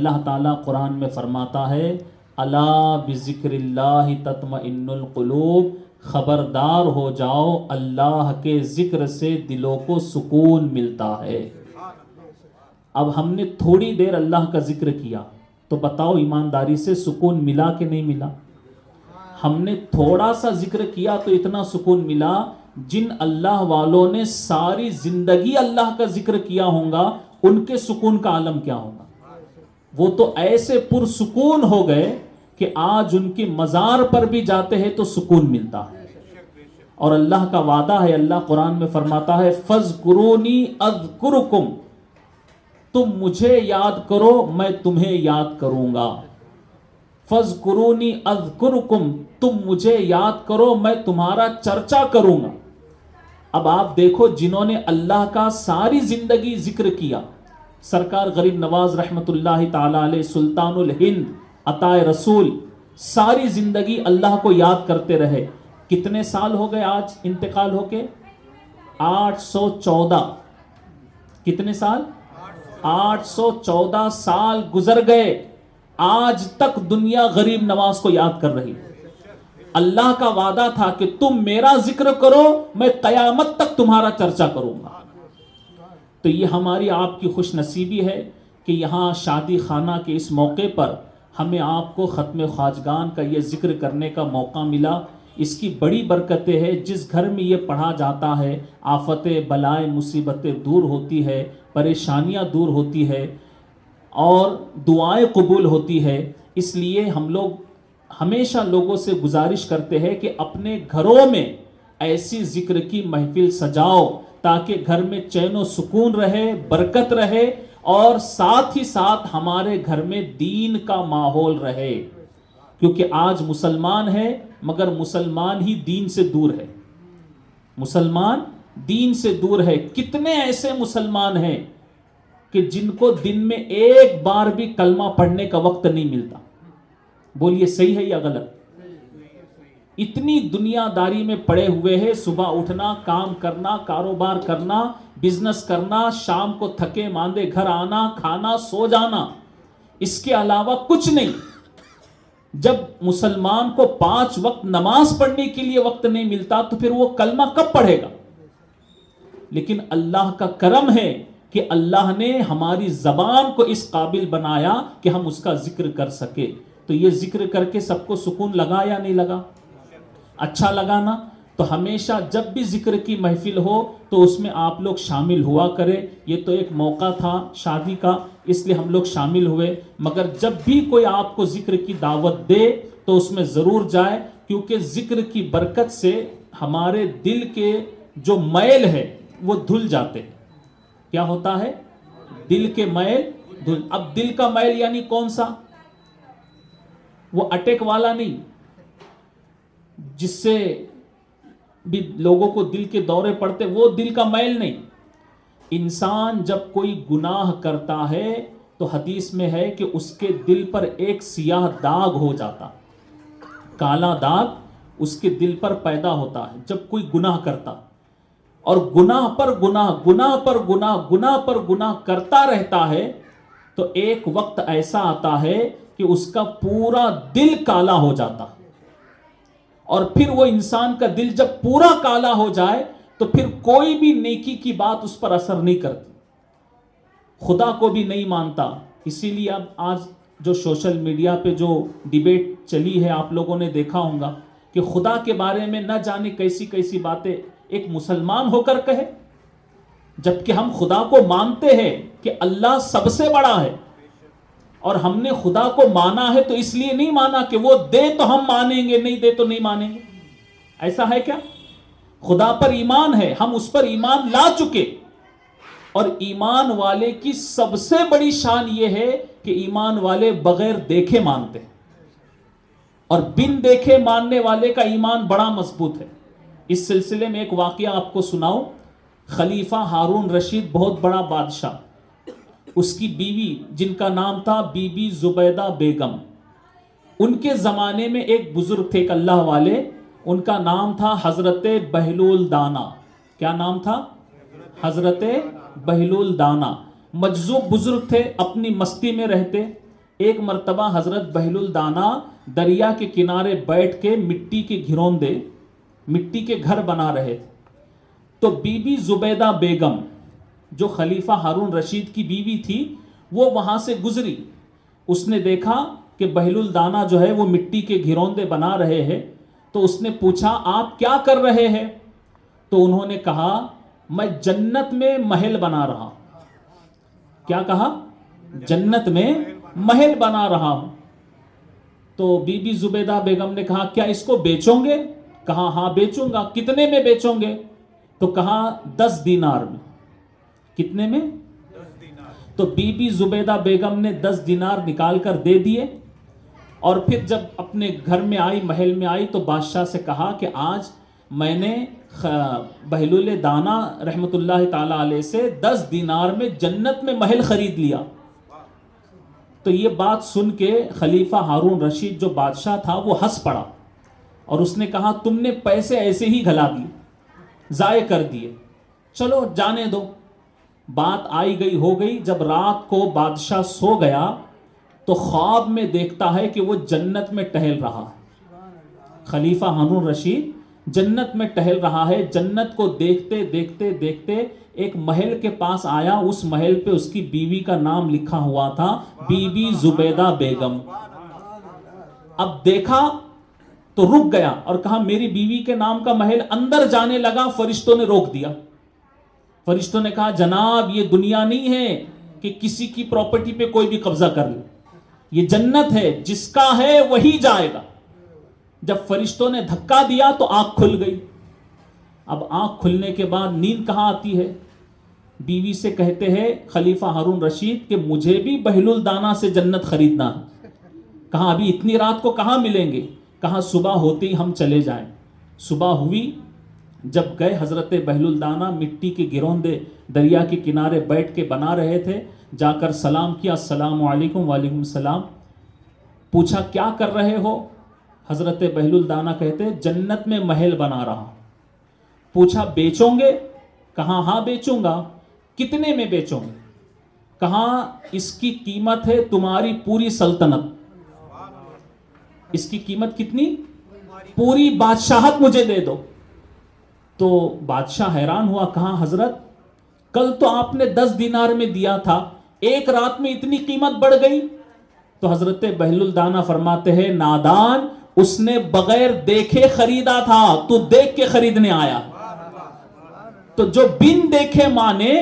اللہ تعالیٰ قرآن میں فرماتا ہے الا بذکر اللہ تطمئن القلوب، خبردار ہو جاؤ اللہ کے ذکر سے دلوں کو سکون ملتا ہے۔ اب ہم نے تھوڑی دیر اللہ کا ذکر کیا تو بتاؤ ایمانداری سے سکون ملا کہ نہیں ملا؟ ہم نے تھوڑا سا ذکر کیا تو اتنا سکون ملا۔ جن اللہ والوں نے ساری زندگی اللہ کا ذکر کیا ہوگا ان کے سکون کا عالم کیا ہوگا؟ وہ تو ایسے پرسکون ہو گئے کہ آج ان کی مزار پر بھی جاتے ہیں تو سکون ملتا ہے۔ اور اللہ کا وعدہ ہے، اللہ قرآن میں فرماتا ہے فَاذْكُرُونِي أَذْكُرُكُمْ، تم مجھے یاد کرو میں تمہیں یاد کروں گا۔ فَاذْكُرُونِي أَذْكُرُكُمْ، تم مجھے یاد کرو میں تمہارا چرچا کروں گا۔ اب آپ دیکھو جنہوں نے اللہ کا ساری زندگی ذکر کیا، سرکار غریب نواز رحمت اللہ تعالی علیہ سلطان الہند عطائے رسول، ساری زندگی اللہ کو یاد کرتے رہے۔ کتنے سال ہو گئے آج انتقال ہو کے؟ 814۔ کتنے سال؟ 814 سال گزر گئے، آج تک دنیا غریب نواز کو یاد کر رہی۔ اللہ کا وعدہ تھا کہ تم میرا ذکر کرو میں قیامت تک تمہارا چرچا کروں گا۔ تو یہ ہماری آپ کی خوش نصیبی ہے کہ یہاں شادی خانہ کے اس موقع پر ہمیں آپ کو ختم خواجگان کا یہ ذکر کرنے کا موقع ملا۔ اس کی بڑی برکتیں ہے، جس گھر میں یہ پڑھا جاتا ہے آفتیں بلائیں مصیبتیں دور ہوتی ہے، پریشانیاں دور ہوتی ہے اور دعائیں قبول ہوتی ہے۔ اس لیے ہم لوگ ہمیشہ لوگوں سے گزارش کرتے ہیں کہ اپنے گھروں میں ایسی ذکر کی محفل سجاؤ تاکہ گھر میں چین و سکون رہے، برکت رہے اور ساتھ ہی ساتھ ہمارے گھر میں دین کا ماحول رہے۔ کیونکہ آج مسلمان ہے مگر مسلمان ہی دین سے دور ہے، مسلمان دین سے دور ہے۔ کتنے ایسے مسلمان ہیں کہ جن کو دن میں ایک بار بھی کلمہ پڑھنے کا وقت نہیں ملتا؟ بولیے صحیح ہے یا غلط؟ اتنی دنیا داری میں پڑے ہوئے ہیں، صبح اٹھنا، کام کرنا، کاروبار کرنا، بزنس کرنا، شام کو تھکے ماندے گھر آنا، کھانا، سو جانا، اس کے علاوہ کچھ نہیں۔ جب مسلمان کو 5 وقت نماز پڑھنے کے لیے وقت نہیں ملتا تو پھر وہ کلمہ کب پڑھے گا؟ لیکن اللہ کا کرم ہے کہ اللہ نے ہماری زبان کو اس قابل بنایا کہ ہم اس کا ذکر کر سکے۔ تو یہ ذکر کر کے سب کو سکون لگا یا نہیں لگا؟ اچھا لگا نا؟ تو ہمیشہ جب بھی ذکر کی محفل ہو تو اس میں آپ لوگ شامل ہوا کرے۔ یہ تو ایک موقع تھا شادی کا، اس لیے ہم لوگ شامل ہوئے، مگر جب بھی کوئی آپ کو ذکر کی دعوت دے تو اس میں ضرور جائے، کیونکہ ذکر کی برکت سے ہمارے دل کے جو میل ہے وہ دھل جاتے۔ کیا ہوتا ہے؟ دل کے میل دھل۔ اب دل کا میل یعنی کون سا؟ وہ اٹیک والا نہیں جس سے بھی لوگوں کو دل کے دورے پڑتے، وہ دل کا میل نہیں۔ انسان جب کوئی گناہ کرتا ہے تو حدیث میں ہے کہ اس کے دل پر ایک سیاہ داغ ہو جاتا، کالا داغ اس کے دل پر پیدا ہوتا ہے جب کوئی گناہ کرتا، اور گناہ پر گناہ، گناہ پر گناہ، گناہ پر گناہ کرتا رہتا ہے تو ایک وقت ایسا آتا ہے کہ اس کا پورا دل کالا ہو جاتا، اور پھر وہ انسان کا دل جب پورا کالا ہو جائے تو پھر کوئی بھی نیکی کی بات اس پر اثر نہیں کرتی، خدا کو بھی نہیں مانتا۔ اسی لیے اب آج جو سوشل میڈیا پہ جو ڈیبیٹ چلی ہے آپ لوگوں نے دیکھا ہوگا کہ خدا کے بارے میں نہ جانے کیسی کیسی باتیں ایک مسلمان ہو کر کہے، جبکہ ہم خدا کو مانتے ہیں کہ اللہ سب سے بڑا ہے، اور ہم نے خدا کو مانا ہے تو اس لیے نہیں مانا کہ وہ دے تو ہم مانیں گے، نہیں دے تو نہیں مانیں گے۔ ایسا ہے کیا؟ خدا پر ایمان ہے، ہم اس پر ایمان لا چکے، اور ایمان والے کی سب سے بڑی شان یہ ہے کہ ایمان والے بغیر دیکھے مانتے ہیں، اور بن دیکھے ماننے والے کا ایمان بڑا مضبوط ہے۔ اس سلسلے میں ایک واقعہ آپ کو سناؤں۔ خلیفہ ہارون رشید بہت بڑا بادشاہ، اس کی بیوی جن کا نام تھا بی بی زبیدہ بیگم، ان کے زمانے میں ایک بزرگ تھے، ایک اللہ والے، ان کا نام تھا حضرت بہلول دانا۔ کیا نام تھا؟ حضرت بہلول دانا۔ مجذوب بزرگ تھے، اپنی مستی میں رہتے، ایک مرتبہ حضرت بہلول دانا دریا کے کنارے بیٹھ کے مٹی کے گھروندے، مٹی کے گھر بنا رہے تھے، تو بی بی زبیدہ بیگم جو خلیفہ ہارون رشید کی بیوی تھی وہ وہاں سے گزری. اس نے دیکھا کہ بہلول دانا جو ہے وہ مٹی کے گھروندے بنا رہے ہیں، تو اس نے پوچھا آپ کیا کر رہے ہیں؟ تو انہوں نے کہا میں جنت میں محل بنا رہا ہوں. کیا کہا؟ جنت میں محل بنا رہا ہوں. تو بی بی زبیدہ بیگم نے کہا کیا اس کو بیچوں گے؟ کہا ہاں بیچوں گا. کتنے میں بیچوں گے؟ تو کہا 10 دینار میں. کتنے میں؟ تو بی بی زبیدہ بیگم نے 10 دینار نکال کر دے دیے، اور پھر جب اپنے گھر میں آئی، محل میں آئی، تو بادشاہ سے کہا کہ آج میں نے بہلول دانا رحمت اللہ تعالی علیہ سے 10 دینار میں جنت میں محل خرید لیا. تو یہ بات سن کے خلیفہ ہارون رشید جو بادشاہ تھا وہ ہنس پڑا، اور اس نے کہا تم نے پیسے ایسے ہی گھلا دیے، ضائع کر دیے، چلو جانے دو. بات آئی گئی ہو گئی. جب رات کو بادشاہ سو گیا تو خواب میں دیکھتا ہے کہ وہ جنت میں ٹہل رہا ہے. خلیفہ ہارون رشید جنت میں ٹہل رہا ہے. جنت کو دیکھتے دیکھتے دیکھتے ایک محل کے پاس آیا. اس محل پہ اس کی بیوی کا نام لکھا ہوا تھا، بی بی زبیدہ بیگم. اب دیکھا تو رک گیا اور کہا میری بیوی کے نام کا محل. اندر جانے لگا، فرشتوں نے روک دیا. فرشتوں نے کہا جناب یہ دنیا نہیں ہے کہ کسی کی پراپرٹی پہ کوئی بھی قبضہ کر لے، یہ جنت ہے، جس کا ہے وہی جائے گا. جب فرشتوں نے دھکا دیا تو آنکھ کھل گئی. اب آنکھ کھلنے کے بعد نیند کہاں آتی ہے؟ بیوی سے کہتے ہیں خلیفہ ہارون رشید کہ مجھے بھی بہلول دانا سے جنت خریدنا ہے. کہا ابھی اتنی رات کو کہاں ملیں گے؟ کہا صبح ہوتے ہی ہم چلے جائیں. صبح ہوئی، جب گئے حضرت بہلول دانا مٹی کے گروندے دریا کے کنارے بیٹھ کے بنا رہے تھے. جا کر سلام کیا، السلام علیکم. وعلیکم السلام. پوچھا کیا کر رہے ہو؟ حضرت بہلول دانا کہتے جنت میں محل بنا رہا. پوچھا بیچوں گے؟ کہا ہاں بیچوں گا. کتنے میں بیچوں گے؟ کہا اس کی قیمت ہے تمہاری پوری سلطنت. اس کی قیمت کتنی؟ پوری بادشاہت مجھے دے دو. تو بادشاہ حیران ہوا. کہا حضرت کل تو آپ نے 10 دینار میں دیا تھا، ایک رات میں اتنی قیمت بڑھ گئی. تو حضرت بہلول دانا فرماتے ہیں نادان، اس نے بغیر دیکھے خریدا تھا، تو دیکھ کے خریدنے آیا. تو جو بن دیکھے مانے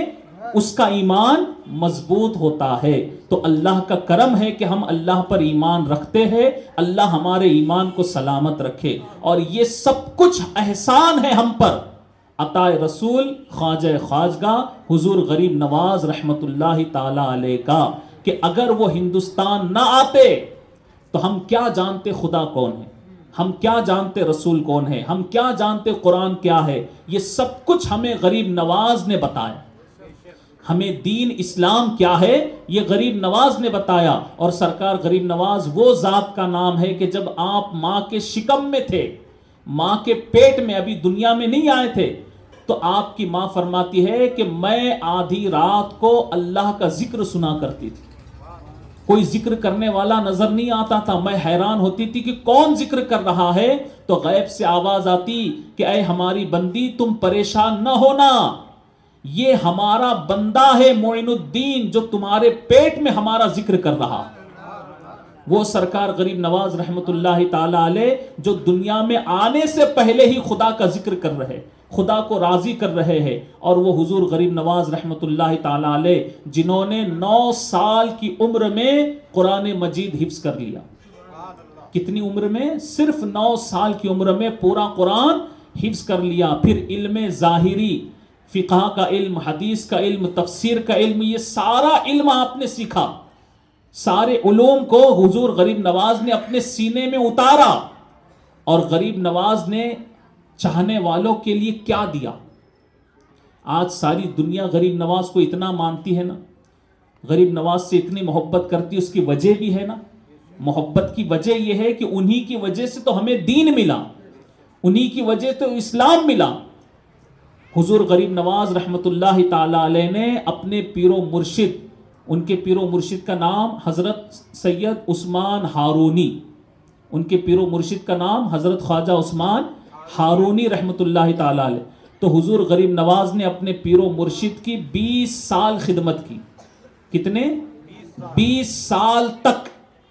اس کا ایمان مضبوط ہوتا ہے. تو اللہ کا کرم ہے کہ ہم اللہ پر ایمان رکھتے ہیں. اللہ ہمارے ایمان کو سلامت رکھے. اور یہ سب کچھ احسان ہے ہم پر عطا رسول خواجہ خواجگاہ حضور غریب نواز رحمت اللہ تعالی علیہ کا، کہ اگر وہ ہندوستان نہ آتے تو ہم کیا جانتے خدا کون ہے، ہم کیا جانتے رسول کون ہے، ہم کیا جانتے قرآن کیا ہے. یہ سب کچھ ہمیں غریب نواز نے بتایا. ہمیں دین اسلام کیا ہے یہ غریب نواز نے بتایا. اور سرکار غریب نواز وہ ذات کا نام ہے کہ جب آپ ماں کے شکم میں تھے، ماں کے پیٹ میں، ابھی دنیا میں نہیں آئے تھے، تو آپ کی ماں فرماتی ہے کہ میں آدھی رات کو اللہ کا ذکر سنا کرتی تھی. کوئی ذکر کرنے والا نظر نہیں آتا تھا. میں حیران ہوتی تھی کہ کون ذکر کر رہا ہے. تو غیب سے آواز آتی کہ اے ہماری بندی تم پریشان نہ ہونا، یہ ہمارا بندہ ہے معین الدین جو تمہارے پیٹ میں ہمارا ذکر کر رہا. وہ سرکار غریب نواز رحمت اللہ تعالی علیہ جو دنیا میں آنے سے پہلے ہی خدا کا ذکر کر رہے، خدا کو راضی کر رہے ہیں. اور وہ حضور غریب نواز رحمت اللہ تعالی علیہ جنہوں نے 9 سال کی عمر میں قرآن مجید حفظ کر لیا. کتنی عمر میں؟ صرف 9 سال کی عمر میں پورا قرآن حفظ کر لیا. پھر علم ظاہری، فقہ کا علم، حدیث کا علم، تفسیر کا علم، یہ سارا علم آپ نے سیکھا. سارے علوم کو حضور غریب نواز نے اپنے سینے میں اتارا. اور غریب نواز نے چاہنے والوں کے لیے کیا دیا. آج ساری دنیا غریب نواز کو اتنا مانتی ہے نا، غریب نواز سے اتنی محبت کرتی. اس کی وجہ بھی ہے نا. محبت کی وجہ یہ ہے کہ انہی کی وجہ سے تو ہمیں دین ملا، انہی کی وجہ تو اسلام ملا. حضور غریب نواز رحمت اللہ تعالی علیہ نے اپنے پیر و مرشد ان کے پیر و مرشد کا نام حضرت سید عثمان ہارونی، ان کے پیر و مرشد کا نام حضرت خواجہ عثمان ہارونی رحمۃ اللہ تعالی علیہ۔ تو حضور غریب نواز نے اپنے پیر و مرشد کی 20 سال خدمت کی۔ کتنے؟ 20 سال تک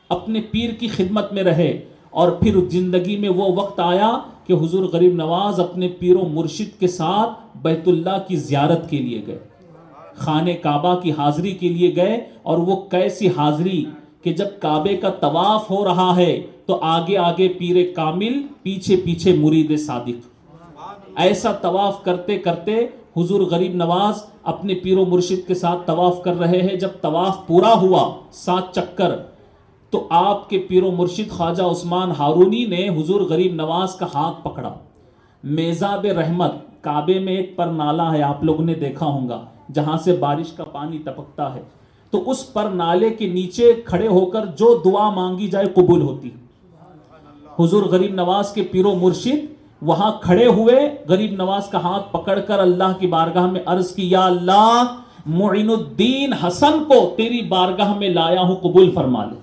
اپنے پیر کی خدمت میں رہے، اور پھر زندگی میں وہ وقت آیا کہ حضور غریب نواز اپنے پیر و مرشد کے ساتھ بیت اللہ کی زیارت کے لیے گئے، خانہ کعبہ کی حاضری کے لیے گئے، اور وہ کیسی حاضری کہ جب کعبے کا طواف ہو رہا ہے تو آگے آگے پیر کامل، پیچھے پیچھے مرید صادق۔ ایسا طواف کرتے کرتے حضور غریب نواز اپنے پیر و مرشد کے ساتھ طواف کر رہے ہیں۔ جب طواف پورا ہوا 7 چکر، تو آپ کے پیر و مرشد خواجہ عثمان ہارونی نے حضور غریب نواز کا ہاتھ پکڑا۔ میزاب رحمت، کعبے میں ایک پر نالا ہے، آپ لوگوں نے دیکھا ہوگا، جہاں سے بارش کا پانی ٹپکتا ہے، تو اس پر نالے کے نیچے کھڑے ہو کر جو دعا مانگی جائے قبول ہوتی۔ حضور غریب نواز کے پیر و مرشد وہاں کھڑے ہوئے، غریب نواز کا ہاتھ پکڑ کر اللہ کی بارگاہ میں عرض کی، یا اللہ، معین الدین حسن کو تیری بارگاہ میں لایا ہوں، قبول فرما لے۔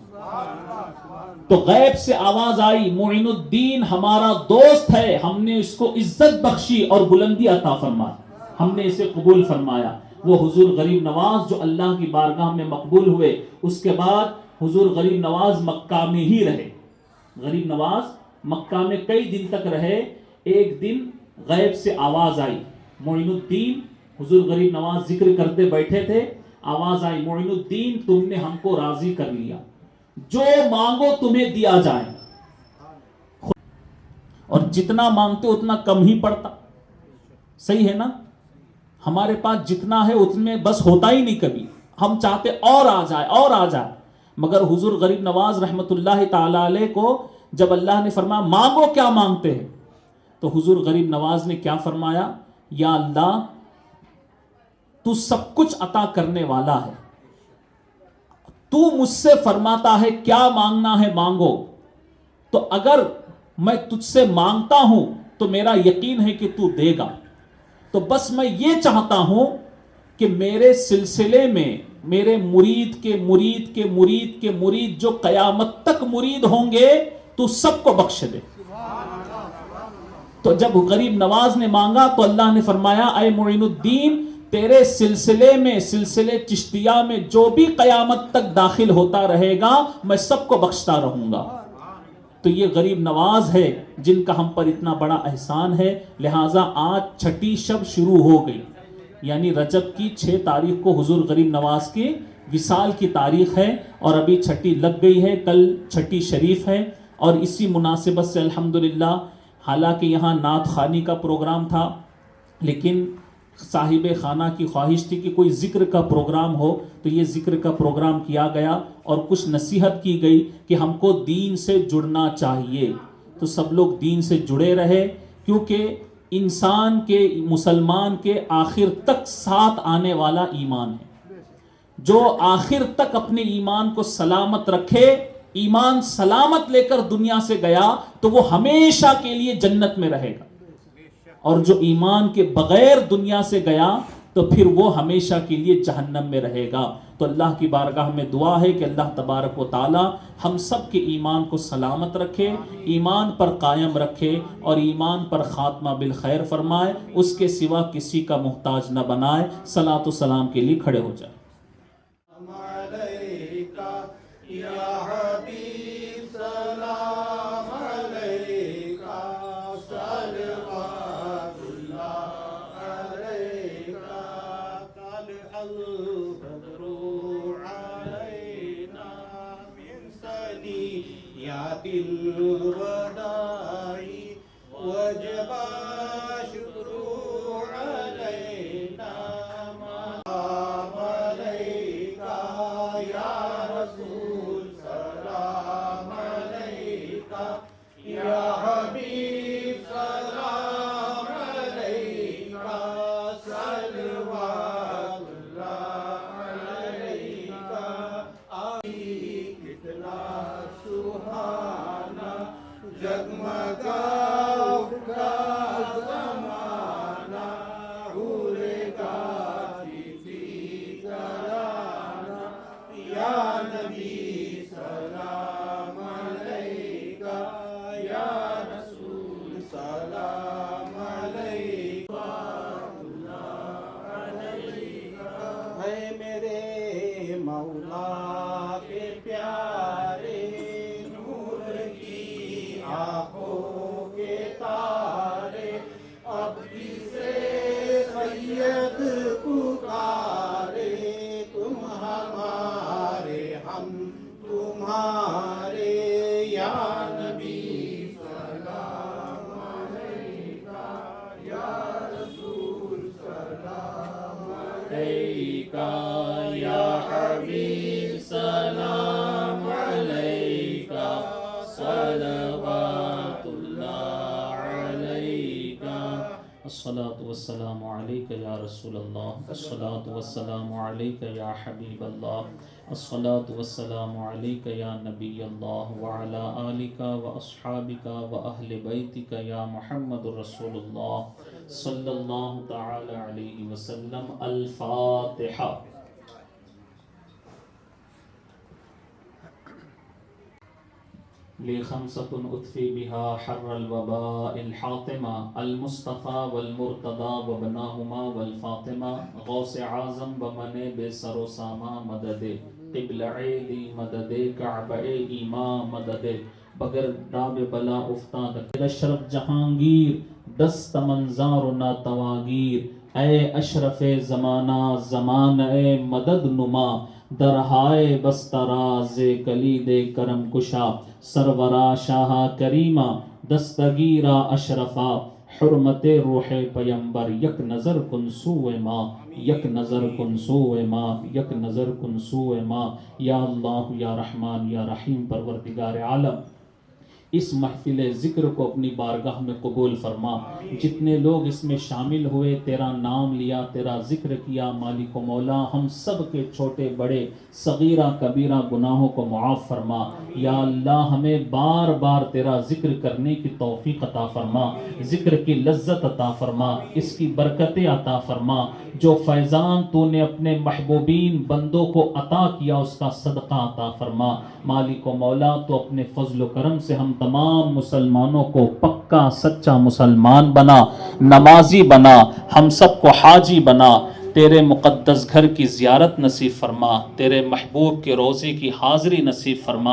تو غیب سے آواز آئی، معین الدین ہمارا دوست ہے، ہم نے اس کو عزت بخشی اور بلندی عطا فرمائی، ہم نے اسے قبول فرمایا۔ وہ حضور غریب نواز جو اللہ کی بارگاہ میں مقبول ہوئے، اس کے بعد حضور غریب نواز مکہ میں ہی رہے۔ غریب نواز مکہ میں کئی دن تک رہے۔ ایک دن غیب سے آواز آئی، معین الدین، حضور غریب نواز ذکر کرتے بیٹھے تھے، آواز آئی، معین الدین تم نے ہم کو راضی کر لیا، جو مانگو تمہیں دیا جائے، اور جتنا مانگتے اتنا کم ہی پڑتا۔ صحیح ہے نا؟ ہمارے پاس جتنا ہے اس میں بس ہوتا ہی نہیں، کبھی ہم چاہتے اور آ جائے اور آ جائے۔ مگر حضور غریب نواز رحمت اللہ تعالی علیہ کو جب اللہ نے فرمایا مانگو کیا مانگتے ہیں، تو حضور غریب نواز نے کیا فرمایا، یا اللہ تو سب کچھ عطا کرنے والا ہے، تو مجھ سے فرماتا ہے کیا مانگنا ہے مانگو، تو اگر میں تجھ سے مانگتا ہوں تو میرا یقین ہے کہ تو دے گا، تو بس میں یہ چاہتا ہوں کہ میرے سلسلے میں میرے مرید کے مرید کے مرید کے مرید جو قیامت تک مرید ہوں گے تو سب کو بخش دے۔ تو جب غریب نواز نے مانگا تو اللہ نے فرمایا، اے معین الدین، تیرے سلسلے میں، سلسلے چشتیہ میں جو بھی قیامت تک داخل ہوتا رہے گا میں سب کو بخشتا رہوں گا۔ تو یہ غریب نواز ہے جن کا ہم پر اتنا بڑا احسان ہے۔ لہٰذا آج چھٹی شب شروع ہو گئی، یعنی رجب کی 6 تاریخ کو حضور غریب نواز کی وصال کی تاریخ ہے، اور ابھی چھٹی لگ گئی ہے، کل چھٹی شریف ہے، اور اسی مناسبت سے الحمدللہ، حالانکہ یہاں نعت خوانی کا پروگرام تھا، لیکن صاحب خانہ کی خواہش تھی کہ کوئی ذکر کا پروگرام ہو، تو یہ ذکر کا پروگرام کیا گیا، اور کچھ نصیحت کی گئی کہ ہم کو دین سے جڑنا چاہیے۔ تو سب لوگ دین سے جڑے رہے، کیونکہ انسان کے، مسلمان کے آخر تک ساتھ آنے والا ایمان ہے۔ جو آخر تک اپنے ایمان کو سلامت رکھے، ایمان سلامت لے کر دنیا سے گیا تو وہ ہمیشہ کے لیے جنت میں رہے گا، اور جو ایمان کے بغیر دنیا سے گیا تو پھر وہ ہمیشہ کے لیے جہنم میں رہے گا۔ تو اللہ کی بارگاہ میں دعا ہے کہ اللہ تبارک و تعالی ہم سب کے ایمان کو سلامت رکھے، ایمان پر قائم رکھے، اور ایمان پر خاتمہ بالخیر فرمائے، اس کے سوا کسی کا محتاج نہ بنائے۔ صلاۃ و سلام کے لیے کھڑے ہو جائے۔ الصلاة والسلام عليك يا رسول الله، الصلاة والسلام عليك يا حبيب الله، الصلاة والسلام عليك يا نبي الله، وعلى آلك وأصحابك وأهل بيتك يا محمد رسول الله صلى الله تعالى عليه وسلم. الفاتحة. لخمسة أطفي بها حر الوباء الحاطمة، المصطفى والمرتضى وبناهما والفاطمة، غوث اعظم بمن سر و ساما مدد، قبل عیلی مدد، کعبہ ایمان مدد، بگر ڈاب بلا افتاد اشرف جہانگیر، دست منظار و ناتواگیر، اے اشرف زمانہ زمان، اے مدد نما، درہائے بستراز کلید کرم کشا، سرورا شاہ کریمہ، دستگیرہ اشرفا، حرمت روح پیمبر، یک نظر کن سوء ما، یک نظر کن سوء ما، یک نظر کن سوء ما. یا اللہ یا رحمان یا رحیم پروردگار عالم، اس محفل ذکر کو اپنی بارگاہ میں قبول فرما. جتنے لوگ اس میں شامل ہوئے، تیرا نام لیا، تیرا ذکر کیا، مالک و مولا ہم سب کے چھوٹے بڑے صغیرہ کبیرہ گناہوں کو معاف فرما. یا اللہ ہمیں بار بار تیرا ذکر کرنے کی توفیق عطا فرما، ذکر کی لذت عطا فرما، اس کی برکتیں عطا فرما. جو فیضان تو نے اپنے محبوبین بندوں کو عطا کیا اس کا صدقہ عطا فرما. مالک و مولا تو اپنے فضل و کرم سے ہم تمام مسلمانوں کو پکا سچا مسلمان بنا، نمازی بنا، ہم سب کو حاجی بنا. تیرے مقدس گھر کی زیارت نصیب فرما، تیرے محبوب کے روضے کی حاضری نصیب فرما.